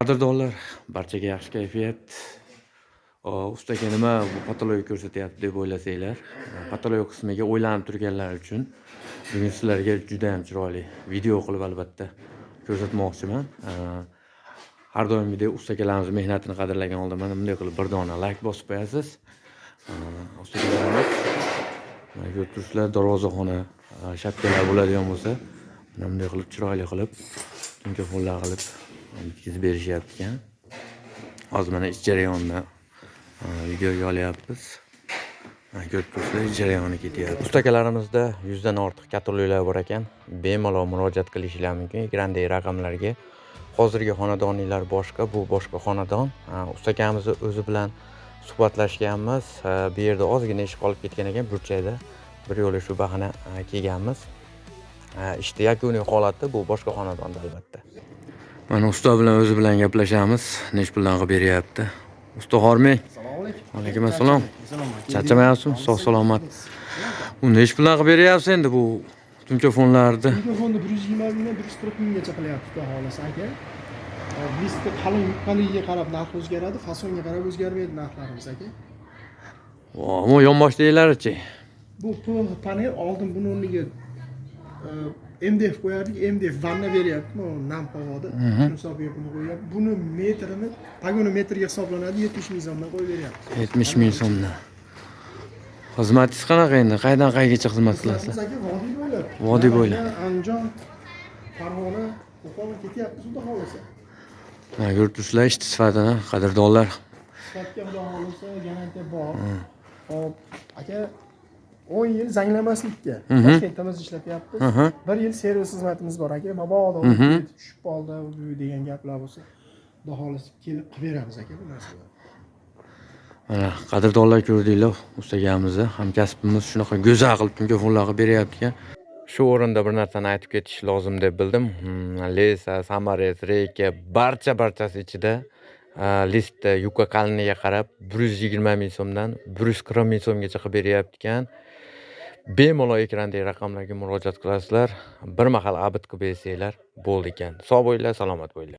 Qadrdonlar, barchaga yaxshi kayfiyat. Ustaga nima bu patologik ko'rsatyapti deb o'ylasanglar, patologik qismiga o'ylanib turganlar uchun bugun sizlarga juda ham chiroyli video qilib albatta ko'rsatmoqchiman. Har doimgidek ustakalarimiz mehnatini qadrlagan holda mana bunday qilib bir dona like bosib qo'yasiz. Ustakalarimiz ko'rib turibsizlar, darvozaxona shapkalar bo'ladigan bo'lsa, mana bunday qilib chiroyli qilib tunkafonlar qilib yetkazib berishyapti ekan. Hozir mana ish jarayonidan videoga olyapmiz. Ko'rib turibsizlar, ish jarayoni ketyapti. Ustakalarimizda 100 dan ortiq kataloglar bor ekan. Bemalol murojaat qilishingiz mumkin. Ekrandagi raqamlarga. Hozirgi xonadonliklar boshqa, bu boshqa xonadon. Ustakamizni o'zi bilan suhbatlashganmiz. Bu yerda ozgina ish qolib ketgan ekan, burchakda. Bir yo'la shu bahona kelganmiz. İşte yakuniy holati bu boshqa xonadonda albatta. Mana usta bilan o'zi bilan gaplashamiz. Nech puldan qilib beryapti? Usta Hormang. Assalomu alaykum. Alaykum assalom. Charchamayapsizmi? Sog' salomat. Bu nech puldan qilib beryapsiz endi bu tunkafonlarni? Tunkafonni 120 mingdan 140 minggacha qilyapti xudo xolasa aka. Listda qalin yuqqanligiga qarab narx o'zgaradi, fasonga qarab o'zgarmaydi narxlarimiz aka. Ammo yonboshdagilarichi? Bu panel oldin buni o'rniga MDF qo'yardik, MDF vanna beryapti, nam havoda. Shuni hisobiga buni qo'yapti. Buni metrini, pagoni metrga hisoblanadi, 70 ming so'mdan qo'yib beryapti. 70 ming so'mdan. Xizmatingiz qanaqa endi? Qaydan qaygacha xizmat qilasizlar? Aka vodiy bo'ylab. Vodiy bo'ylab. Andijon, Farg'ona, Qo'qon ketyapmiz xudo xolasa. Ko'rib turibsizlar, ish sifatini, qadrdonlar. Sifatga xudo xolasa garantiya bor. Hop, aka 10 yil zanglamaslikka Toshkentda ishlatyapmiz. 1 yil servis xizmatimiz bor aka. Mabodo tushib qoldi degan gaplar bo'lsa, xudo xolasa kelib qilib beramiz aka bu narsalarni. Mana qadrdonlar ko'rdinglar, ustagamizni hamkasbimiz shunaqa go'zal qilib tunkafonlar qilib beryapti ekan. Shu o'rinda bir narsani aytib ketish lozim deb bildim. Lesa, Samares, Reyka barchasi ichida listda yuqa qalinligiga qarab 120 ming so'mdan 140 ming so'mgacha qilib beryapti ekan. Bemalol ekrandagi raqamlarga murojaat qilasizlar. Bir mahal abid qilib bersanglar bo'ldi ekan. Sog' bo'linglar, salomat bo'linglar.